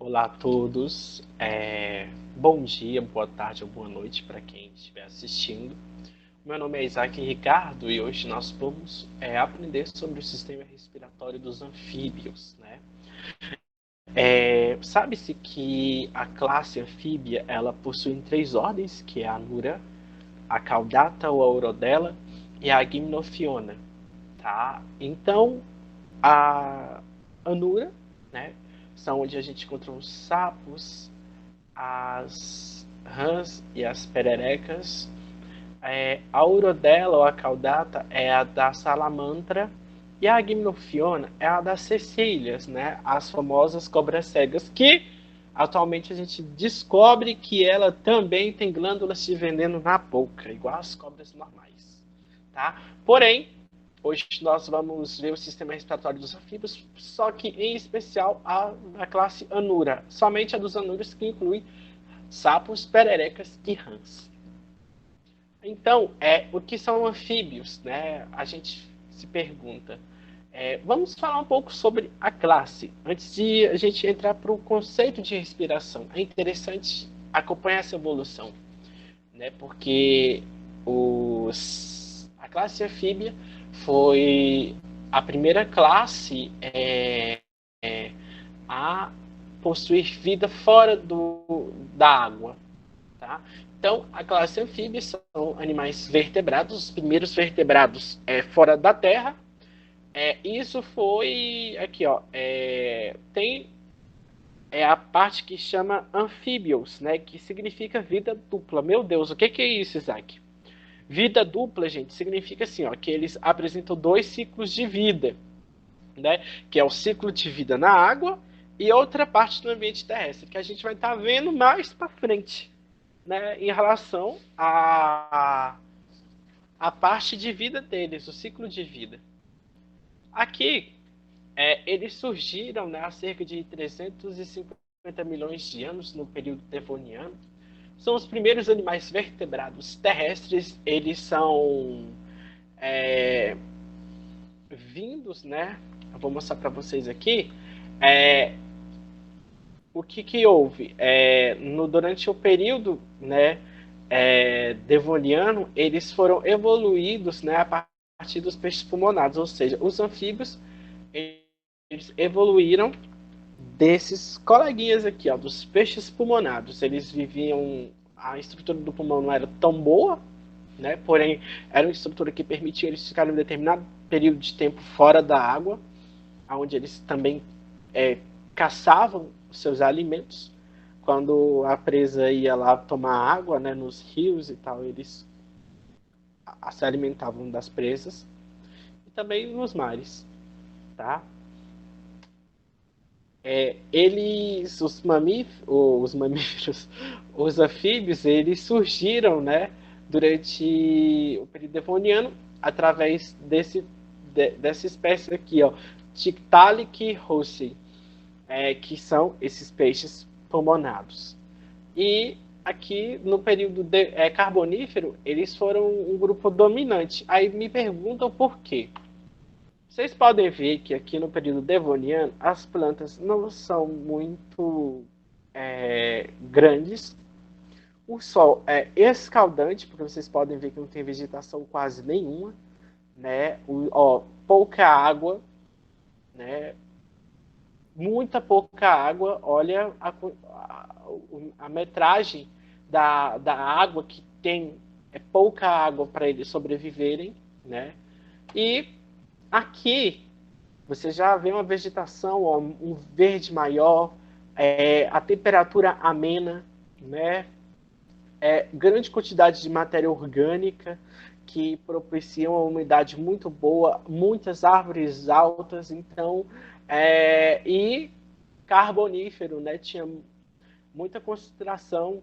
Olá a todos, bom dia, boa tarde ou boa noite para quem estiver assistindo. Meu nome é Isaac Ricardo e hoje nós vamos aprender sobre o sistema respiratório dos anfíbios, né? Sabe-se que a classe anfíbia ela possui três ordens, que é a Anura, a Caudata ou a Urodela e a Gymnophiona, tá? Então, a Anura, né, são onde a gente encontra os sapos, as rãs e as pererecas. A urodela ou a caudata é a da salamandra e a gimnophiona é a das cecílias, né? As famosas cobras cegas, que atualmente a gente descobre que ela também tem glândulas de veneno na boca, igual as cobras normais, tá? Porém, hoje nós vamos ver o sistema respiratório dos anfíbios, só que em especial a classe Anura, somente a dos Anuras, que inclui sapos, pererecas e rãs. Então, o que são anfíbios, né? A gente se pergunta. Vamos falar um pouco sobre a classe, antes de a gente entrar para o conceito de respiração. É interessante acompanhar essa evolução, né? Porque a classe anfíbia foi a primeira classe a possuir vida fora da água, tá? Então, a classe anfíbia são animais vertebrados, os primeiros vertebrados fora da terra. Isso foi aqui, ó. Tem a parte que chama anfíbios, né? Que significa vida dupla. Meu Deus, o que é isso, Isaac? Vida dupla, gente, significa assim, ó, que eles apresentam dois ciclos de vida, né? Que é o ciclo de vida na água e outra parte do ambiente terrestre, que a gente vai estar vendo mais para frente, né? Em relação a parte de vida deles, o ciclo de vida. Aqui, eles surgiram, né, há cerca de 350 milhões de anos, no período devoniano. São os primeiros animais vertebrados terrestres. Eles são é, vindos, né? Eu vou mostrar para vocês aqui. É, o que houve? Durante o período, né, devoniano, eles foram evoluídos, né, a partir dos peixes pulmonados, ou seja, os anfíbios eles evoluíram desses coleguinhas aqui, ó, dos peixes pulmonados. Eles viviam, a estrutura do pulmão não era tão boa, né? Porém, era uma estrutura que permitia eles ficarem um determinado período de tempo fora da água, onde eles também caçavam seus alimentos. Quando a presa ia lá tomar água, né, nos rios e tal, eles se alimentavam das presas e também nos mares, tá? Os mamíferos, os anfíbios, eles surgiram, né, durante o período devoniano através dessa espécie aqui, ó, Tiktaalik russei, que são esses peixes pulmonados. E aqui no período carbonífero, eles foram um grupo dominante. Aí me perguntam por quê. Vocês podem ver que aqui no período devoniano as plantas não são muito grandes. O sol é escaldante, porque vocês podem ver que não tem vegetação quase nenhuma, né? Pouca água, né? Muita pouca água. Olha a metragem da água que tem, pouca água para eles sobreviverem, né? E aqui você já vê uma vegetação, ó, um verde maior, a temperatura amena, né? Grande quantidade de matéria orgânica que propiciam uma umidade muito boa, muitas árvores altas, então, e carbonífero, né? Tinha muita concentração,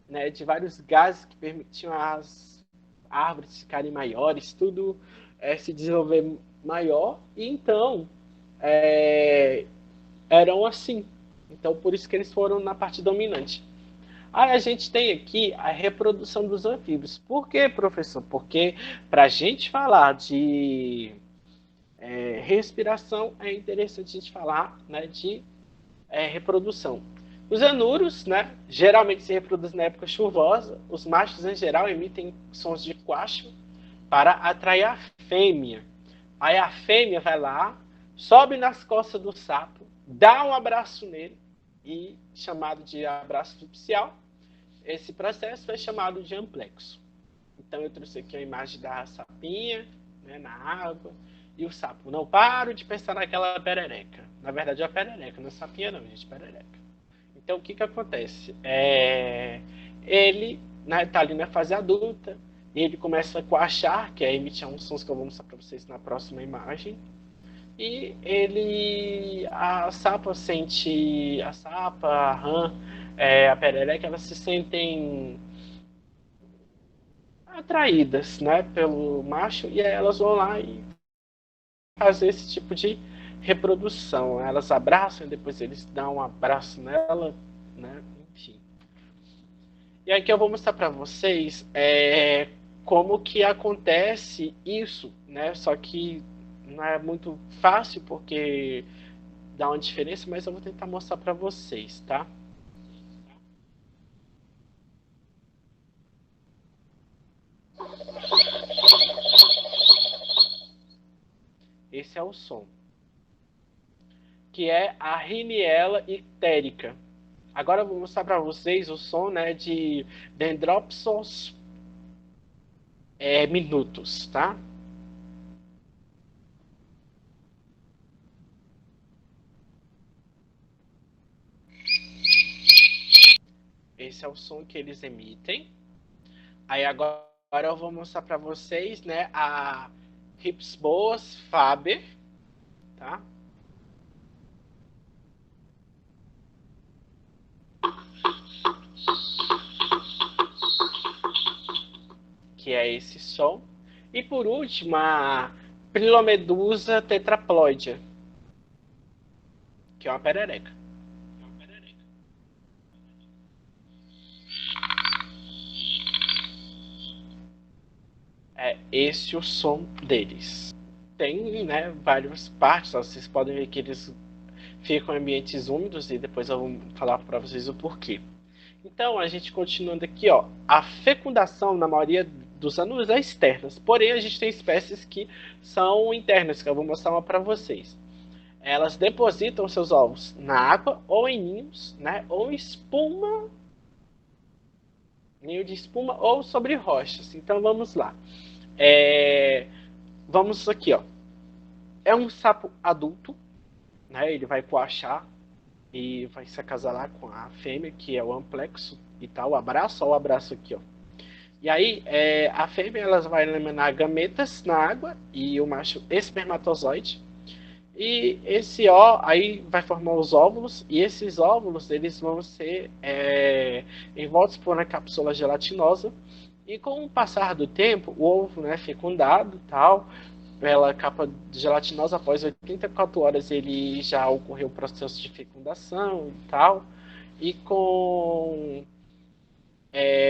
né, de vários gases que permitiam as árvores ficarem maiores, tudo se desenvolver maior, e então eram assim. Então, por isso que eles foram na parte dominante. Aí a gente tem aqui a reprodução dos anfíbios. Por quê, professor? Porque para a gente falar de respiração, é interessante a gente falar, né, de reprodução. Os anuros, né, geralmente se reproduzem na época chuvosa. Os machos, em geral, emitem sons de quacho para atrair a fêmea. Aí a fêmea vai lá, sobe nas costas do sapo, dá um abraço nele, e chamado de abraço nupcial. Esse processo é chamado de amplexo. Então eu trouxe aqui a imagem da sapinha, né, na água, e o sapo. Não paro de pensar naquela perereca. Na verdade é a perereca, não é sapinha não, gente, perereca. Então o que que acontece? Ele, né, tá ali na fase adulta, e ele começa a coachar, que é emitir uns sons que eu vou mostrar para vocês na próxima imagem. E a sapa sente, a sapa, a rã, a perereca, elas se sentem atraídas, né, pelo macho, e aí elas vão lá e fazer esse tipo de reprodução. Elas abraçam, depois eles dão um abraço nela, né, enfim. E aqui eu vou mostrar para vocês como que acontece isso, né, só que não é muito fácil porque dá uma diferença, mas eu vou tentar mostrar para vocês, tá? Esse é o som, que é a riniela ictérica. Agora eu vou mostrar para vocês o som, né, de Dendropsos minutos, tá? Esse é o som que eles emitem. Aí agora eu vou mostrar para vocês, né, a Ripsboas faber, tá? Que é esse som. E por último, a Prilomedusa tetraploidia, que é uma perereca. É esse o som deles. Tem, né, várias partes, vocês podem ver que eles ficam em ambientes úmidos e depois eu vou falar para vocês o porquê. Então, a gente continuando aqui, ó, a fecundação na maioria dos anos é externa, porém a gente tem espécies que são internas, que eu vou mostrar uma para vocês. Elas depositam seus ovos na água ou em ninhos, né, ou em espuma, ninho de espuma ou sobre rochas. Então vamos lá. Vamos aqui, ó. É um sapo adulto, né? Ele vai coachar e vai se acasalar com a fêmea, que é o amplexo e tal. O abraço, ó, o abraço aqui, ó. E aí, a fêmea ela vai eliminar gametas na água e o macho espermatozoide. E esse ó aí vai formar os óvulos e esses óvulos eles vão ser envoltos por uma cápsula gelatinosa e com o passar do tempo o ovo, né, fecundado tal pela capa gelatinosa após 84 horas ele já ocorreu o processo de fecundação e tal e com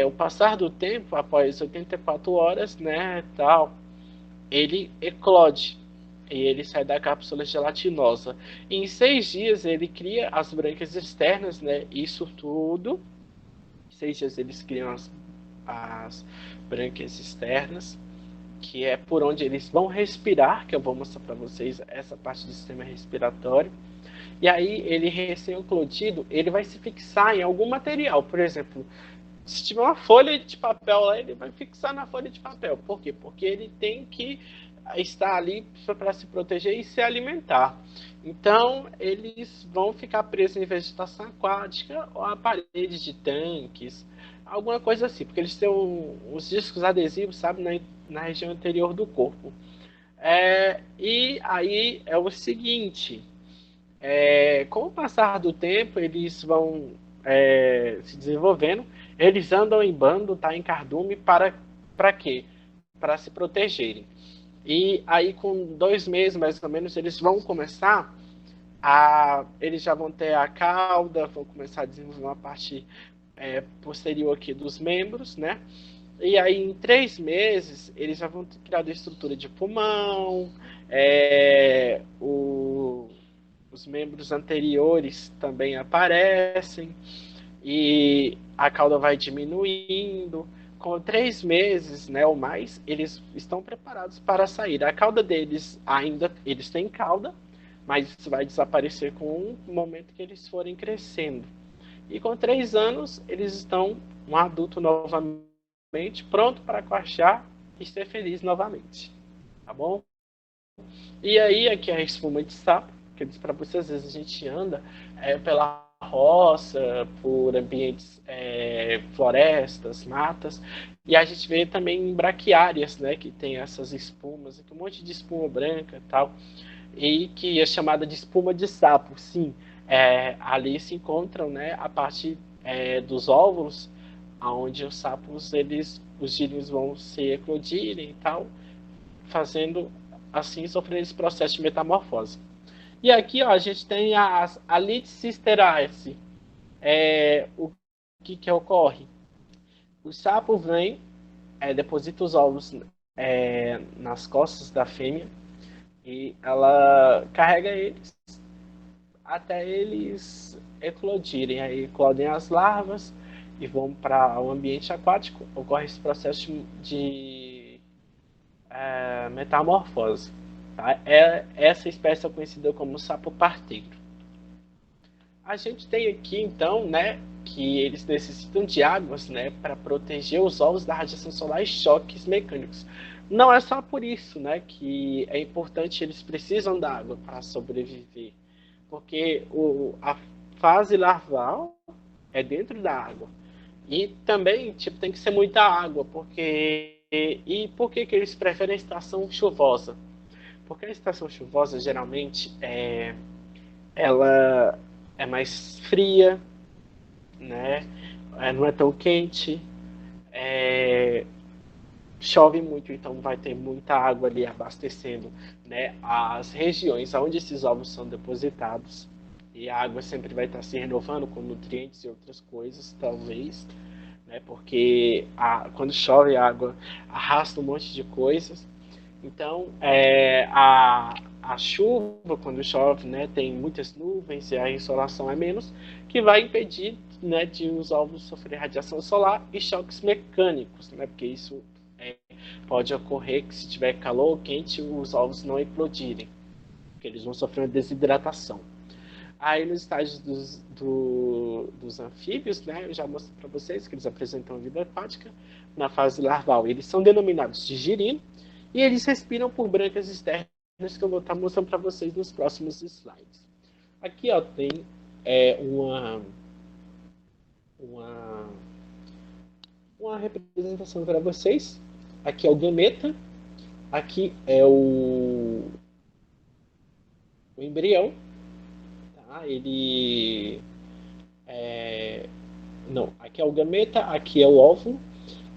o passar do tempo após 84 horas, né, tal, ele eclode e ele sai da cápsula gelatinosa. Em 6 dias ele cria as brancas externas, né? Isso tudo. Em 6 dias eles criam as brancas externas, que é por onde eles vão respirar, que eu vou mostrar para vocês essa parte do sistema respiratório. E aí ele recém-eclodido, ele vai se fixar em algum material, por exemplo, se tiver uma folha de papel lá, ele vai fixar na folha de papel. Por quê? Porque ele tem que estar ali para se proteger e se alimentar. Então, eles vão ficar presos em vegetação aquática ou a paredes de tanques, alguma coisa assim, porque eles têm os discos adesivos, sabe, na região anterior do corpo. E aí é o seguinte, com o passar do tempo, eles vão se desenvolvendo, eles andam em bando, tá, em cardume, para quê? Para se protegerem. E aí, com 2 meses, mais ou menos, eles vão começar eles já vão ter a cauda, vão começar a desenvolver uma parte posterior aqui dos membros, né? E aí, em 3 meses, eles já vão ter criado a estrutura de pulmão, o os membros anteriores também aparecem e a cauda vai diminuindo. Com 3 meses, né, ou mais, eles estão preparados para sair. A cauda deles ainda, eles têm cauda, mas isso vai desaparecer com o momento que eles forem crescendo. E com 3 anos, eles estão um adulto novamente, pronto para coachar e ser feliz novamente. Tá bom? E aí, aqui é a espuma de sapo, que eu disse para você, às vezes a gente anda pela roça, por ambientes, florestas, matas, e a gente vê também braquiárias, né, que tem essas espumas, um monte de espuma branca e tal, e que é chamada de espuma de sapo. Sim, ali se encontram, né, a parte dos óvulos, onde os sapos, os gírios vão se eclodirem e tal, fazendo assim sofrer esse processo de metamorfose. E aqui, ó, a gente tem a Litcisterace. O que ocorre? O sapo vem, deposita os ovos nas costas da fêmea e ela carrega eles até eles eclodirem. Aí eclodem as larvas e vão para o ambiente aquático. Ocorre esse processo de metamorfose. Tá? Essa espécie é conhecida como sapo parteiro. A gente tem aqui, então, né, que eles necessitam de águas, né, para proteger os ovos da radiação solar e choques mecânicos. Não é só por isso, né, que é importante, eles precisam da água para sobreviver, porque a fase larval é dentro da água. E também, tipo, tem que ser muita água, porque e por que eles preferem a estação chuvosa? Porque a estação chuvosa geralmente ela é mais fria, né? Não é tão quente, é, chove muito, então vai ter muita água ali abastecendo, né, as regiões onde esses ovos são depositados. E a água sempre vai estar se renovando com nutrientes e outras coisas, talvez, né, porque quando chove a água arrasta um monte de coisas. Então, a chuva, quando chove, né, tem muitas nuvens e a insolação é menos, que vai impedir, né, de os ovos sofrer radiação solar e choques mecânicos, né, porque isso pode ocorrer que se tiver calor ou quente, os ovos não eclodirem, porque eles vão sofrer uma desidratação. Aí nos estágios dos anfíbios, né, eu já mostrei para vocês que eles apresentam vida aquática na fase larval. Eles são denominados de girino e eles respiram por brancas externas que eu vou estar mostrando para vocês nos próximos slides. Aqui ó, tem uma, uma, uma representação para vocês. Aqui é o gameta, aqui é o embrião, tá? Ele não, aqui é o gameta, aqui é o óvulo.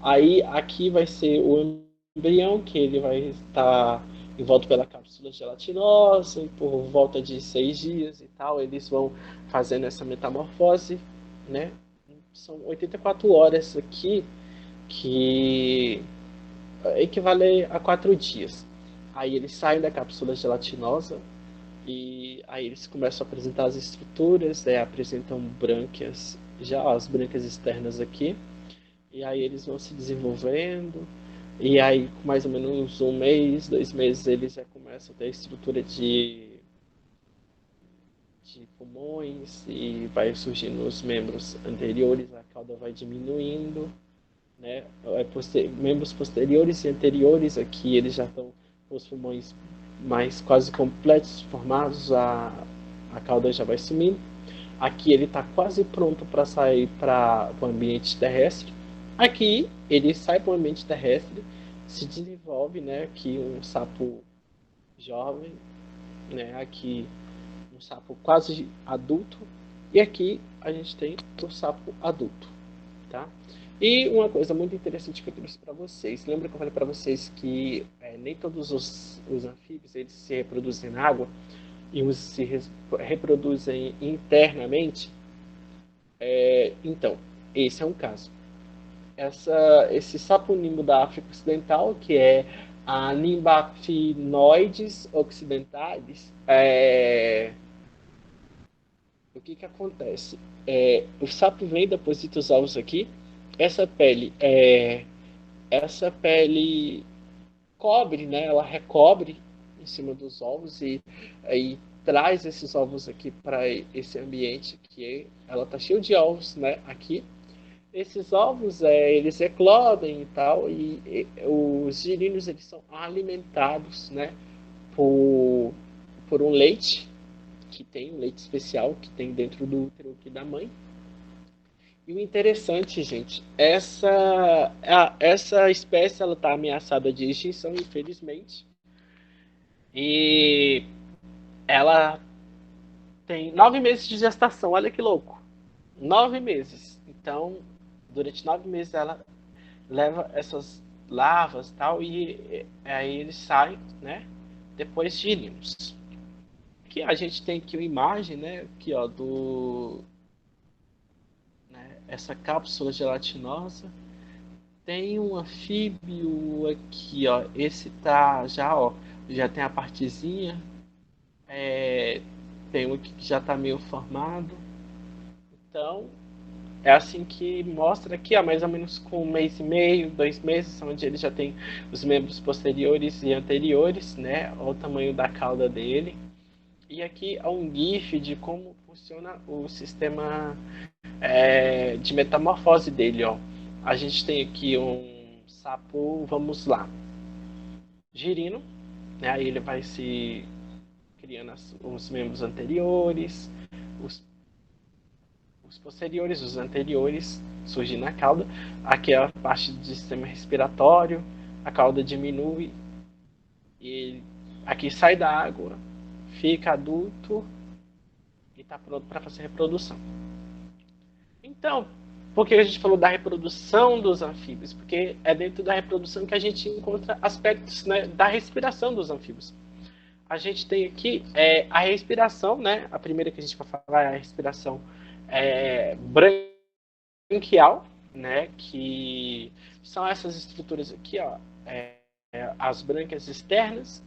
Aí aqui vai ser o embrião, que ele vai estar envolto pela cápsula gelatinosa, e por volta de 6 dias e tal, eles vão fazendo essa metamorfose, né? São 84 horas aqui, que equivale a 4 dias. Aí eles saem da cápsula gelatinosa e aí eles começam a apresentar as estruturas, apresentam brânquias, já as brânquias externas aqui, e aí eles vão se desenvolvendo, e aí com mais ou menos 1 mês, 2 meses, eles já começam a ter a estrutura de pulmões, e vai surgindo os membros anteriores, a cauda vai diminuindo, né? Membros posteriores e anteriores aqui, eles já estão com os pulmões mais quase completos, formados, a cauda já vai sumindo. Aqui ele está quase pronto para sair para o ambiente terrestre. Aqui ele sai para o ambiente terrestre, se desenvolve, né? Aqui um sapo jovem, né? Aqui um sapo quase adulto, e aqui a gente tem o sapo adulto, tá? E uma coisa muito interessante que eu trouxe para vocês, lembra que eu falei para vocês que nem todos os anfíbios eles se reproduzem na água e uns se reproduzem internamente? Então, esse é um caso. Esse sapo-nimbo da África Ocidental, que é a Nimbaphinoides occidentalis, o que que acontece? O sapo vem, deposita os ovos aqui. Essa pele, essa pele cobre, né? Ela recobre em cima dos ovos e aí traz esses ovos aqui para esse ambiente que ela tá cheio de ovos, né? Aqui esses ovos, eles eclodem e tal, e os girinos eles são alimentados, né, por, por um leite, que tem um leite especial, que tem dentro do útero aqui da mãe. E o interessante, gente, essa espécie ela está ameaçada de extinção, infelizmente, e ela tem 9 meses de gestação, olha que louco, 9 meses. Então, durante 9 meses ela leva essas larvas tal e aí eles saem, né? Depois girinos. Aqui a gente tem aqui uma imagem, né? Aqui ó do, né, essa cápsula gelatinosa. Tem um anfíbio aqui, ó. Esse tá já, ó, já tem a partezinha. É, tem um aqui que já tá meio formado. Então é assim que mostra aqui, ó, mais ou menos com 1 mês e meio, 2 meses, onde ele já tem os membros posteriores e anteriores, né? Olha o tamanho da cauda dele. E aqui é um GIF de como funciona o sistema de metamorfose dele, ó. A gente tem aqui um sapo, vamos lá, girino, né? Aí ele vai se criando os membros anteriores, os os posteriores, os anteriores surgem na cauda. Aqui é a parte do sistema respiratório, a cauda diminui e aqui sai da água, fica adulto e está pronto para fazer reprodução. Então, por que a gente falou da reprodução dos anfíbios? Porque é dentro da reprodução que a gente encontra aspectos, né, da respiração dos anfíbios. A gente tem aqui a respiração, né? A primeira que a gente vai falar é a respiração branquial, né? Que são essas estruturas aqui, ó, as brânquias externas.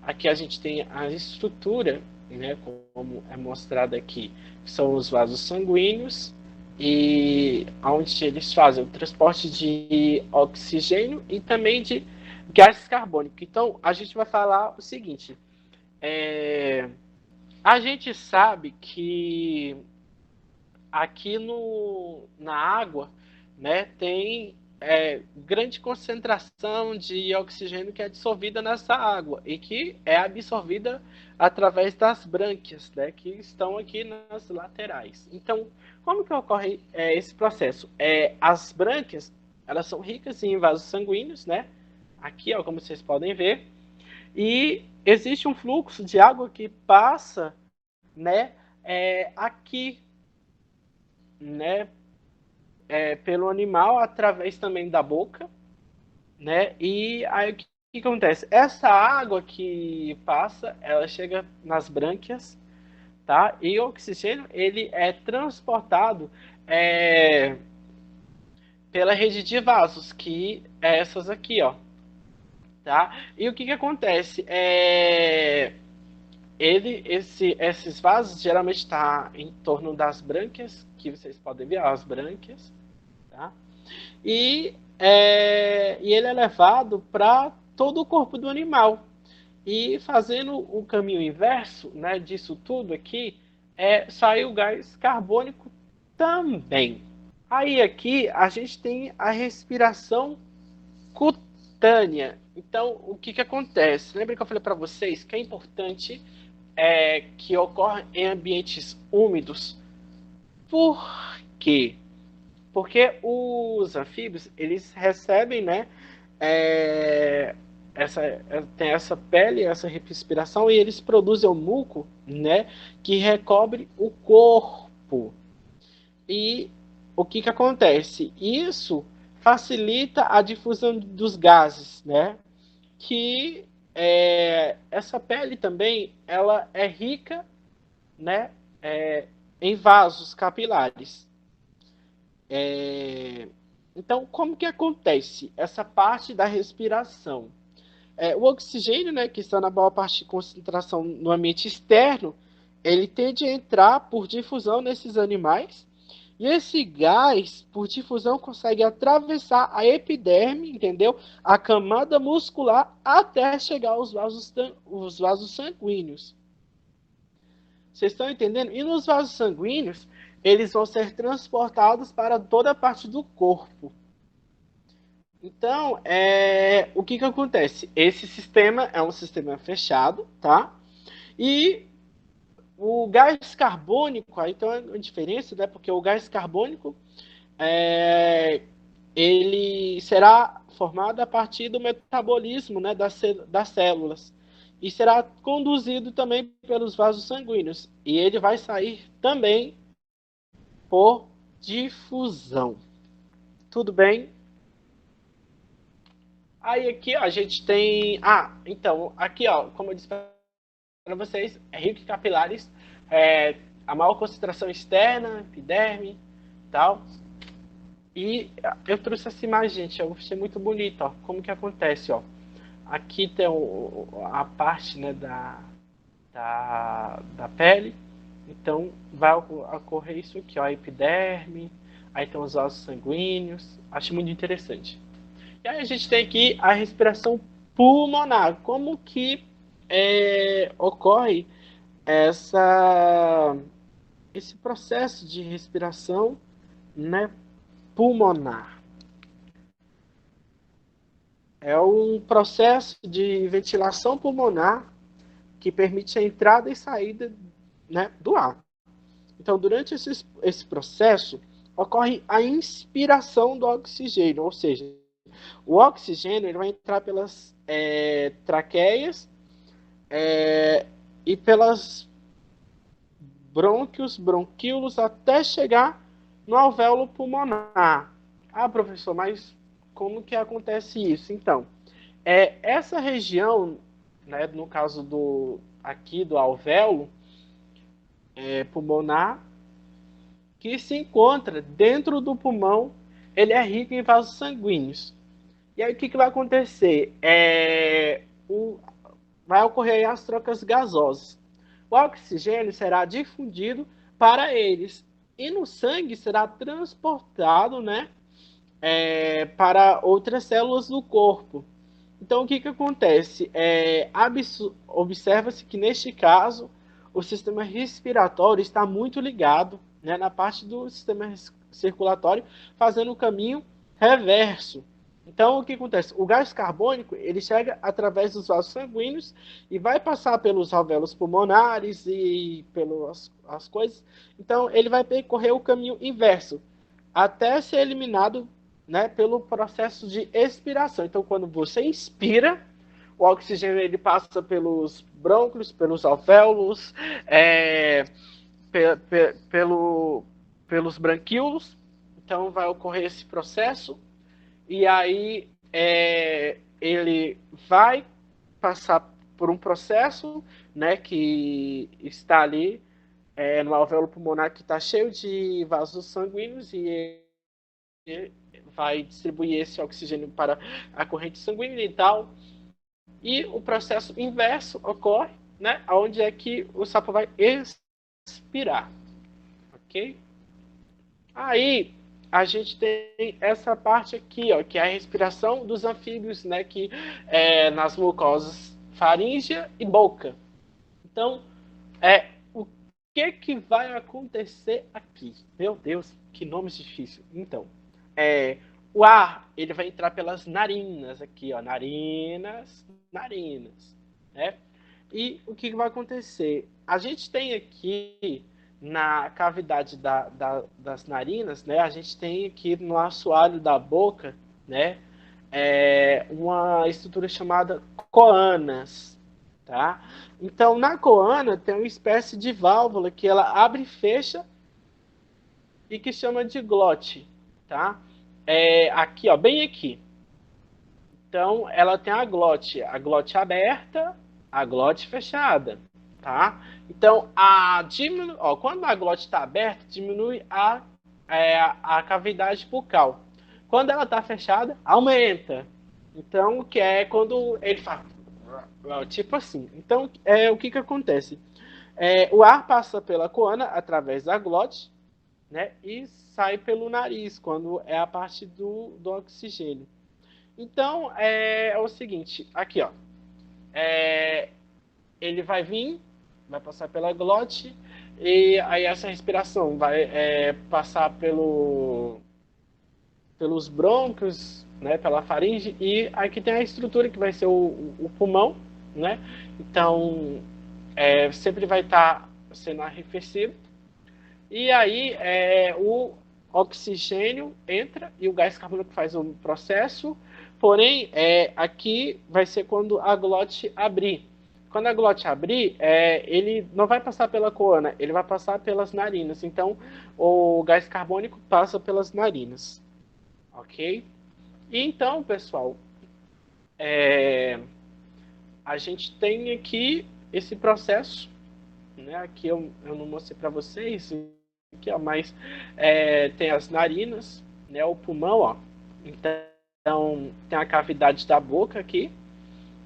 Aqui a gente tem a estrutura, né? Como é mostrado aqui, que são os vasos sanguíneos e onde eles fazem o transporte de oxigênio e também de gás carbônico. Então a gente vai falar o seguinte: a gente sabe que aqui na água, né, tem grande concentração de oxigênio que é dissolvida nessa água e que é absorvida através das brânquias, né, que estão aqui nas laterais. Então, como que ocorre esse processo? As brânquias, elas são ricas em vasos sanguíneos, né? Aqui, ó, como vocês podem ver, e existe um fluxo de água que passa, né, aqui, né, pelo animal através também da boca, né? E aí o que acontece? Essa água que passa, ela chega nas brânquias, tá? E o oxigênio ele é transportado é, pela rede de vasos, que é essas aqui, ó, tá? E o que acontece? Esses vasos geralmente está em torno das brânquias, que vocês podem ver, ó, as brânquias, tá? E ele é levado para todo o corpo do animal. E fazendo o caminho inverso, né, disso tudo aqui, sai o gás carbônico também. Aí aqui a gente tem a respiração cutânea. Então, o que acontece? Lembra que eu falei para vocês que é importante que ocorra em ambientes úmidos? Por quê? Porque os anfíbios, eles recebem, né, é, tem essa pele, essa respiração, e eles produzem o muco, né, que recobre o corpo. E o que acontece? Isso facilita a difusão dos gases, né, que essa pele também, ela é rica, né, em vasos capilares. Então, como que acontece essa parte da respiração? O oxigênio, né, que está na maior parte de concentração no ambiente externo, ele tende a entrar por difusão nesses animais, e esse gás, por difusão, consegue atravessar a epiderme, entendeu? A camada muscular, até chegar os vasos sanguíneos. Vocês estão entendendo? E nos vasos sanguíneos, eles vão ser transportados para toda a parte do corpo. Então, o que acontece? Esse sistema é um sistema fechado, tá? E o gás carbônico, aí tem uma diferença, né? Porque o gás carbônico, ele será formado a partir do metabolismo, né, das células. E será conduzido também pelos vasos sanguíneos. E ele vai sair também por difusão. Tudo bem? Aí aqui ó, a gente tem. Então, aqui ó, como eu disse para vocês, é rico em capilares, a maior concentração externa, epiderme tal. E eu trouxe essa imagem, gente, eu achei muito bonito, ó. Como que acontece, ó. Aqui tem a parte, né, da pele. Então vai ocorrer isso aqui, ó, a epiderme, aí tem os vasos sanguíneos. Acho muito interessante. E aí a gente tem aqui a respiração pulmonar. Como que ocorre essa, esse processo de respiração, né, pulmonar? É um processo de ventilação pulmonar que permite a entrada e saída, né, do ar. Então, durante esse processo, ocorre a inspiração do oxigênio, ou seja, o oxigênio ele vai entrar pelas traqueias e pelas brônquios, bronquíolos, até chegar no alvéolo pulmonar. Ah, professor, mas como que acontece isso? Então, essa região, né, no caso aqui do alvéolo pulmonar, que se encontra dentro do pulmão, ele é rico em vasos sanguíneos. E aí o que vai acontecer? Vai ocorrer as trocas gasosas. O oxigênio será difundido para eles e no sangue será transportado, né, para outras células do corpo. Então, o que acontece? Observa-se que, neste caso, o sistema respiratório está muito ligado, né, na parte do sistema circulatório, fazendo o caminho reverso. Então, o que acontece? O gás carbônico ele chega através dos vasos sanguíneos e vai passar pelos alvéolos pulmonares e pelas as coisas. Então, ele vai percorrer o caminho inverso, até ser eliminado, né, pelo processo de expiração. Então, quando você inspira, o oxigênio ele passa pelos brônquios, pelos alvéolos, pe, pe, pelos branquíolos. Então, vai ocorrer esse processo. E aí, ele vai passar por um processo, né, que está ali no alvéolo pulmonar, que está cheio de vasos sanguíneos, e vai distribuir esse oxigênio para a corrente sanguínea e tal. E o processo inverso ocorre, né? Onde é que o sapo vai expirar, ok? Aí a gente tem essa parte aqui, ó, que é a respiração dos anfíbios, né? Que nas mucosas faríngea e boca. Então, o que vai acontecer aqui? Meu Deus, que nome difícil. Então, o ar ele vai entrar pelas narinas aqui, ó, narinas, né? E o que vai acontecer? A gente tem aqui na cavidade das narinas, né? A gente tem aqui no assoalho da boca, né? Uma estrutura chamada coanas, tá? Então, na coana tem uma espécie de válvula que ela abre e fecha e que chama de glote, tá? Aqui, ó, bem aqui. Então, ela tem a glote aberta, a glote fechada, tá? Então, quando a glote está aberta, diminui a cavidade bucal. Quando ela está fechada, aumenta. Então, que é quando ele faz tipo assim. Então, o que acontece? O ar passa pela coana através da glote, né, e sai pelo nariz, quando é a parte do oxigênio. Então, é o seguinte, aqui, ó. Ele vai vir, vai passar pela glote, e aí essa respiração vai passar pelos brônquios, né, pela faringe, e aqui tem a estrutura que vai ser o pulmão, né? Então, sempre vai estar sendo arrefecido. E aí o oxigênio entra e o gás carbônico faz o processo, porém aqui vai ser quando a glote abrir. Quando a glote abrir, ele não vai passar pela coana, ele vai passar pelas narinas. Então, o gás carbônico passa pelas narinas, ok? E então, pessoal, é, a gente tem aqui esse processo, né? Aqui eu não mostrei para vocês, aqui, ó, mas tem as narinas, né? O pulmão, ó. Então tem a cavidade da boca aqui.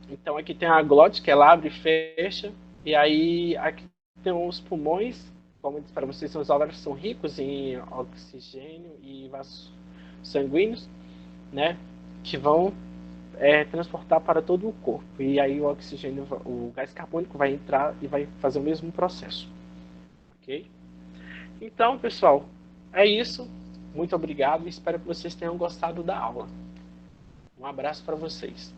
Então aqui tem a glote que ela abre e fecha. E aí aqui tem os pulmões, como eu disse para vocês, os alvéolos são ricos em oxigênio e vasos sanguíneos, né? Que vão transportar para todo o corpo. E aí o oxigênio, o gás carbônico vai entrar e vai fazer o mesmo processo. Ok? Então, pessoal, é isso. Muito obrigado e espero que vocês tenham gostado da aula. Um abraço para vocês.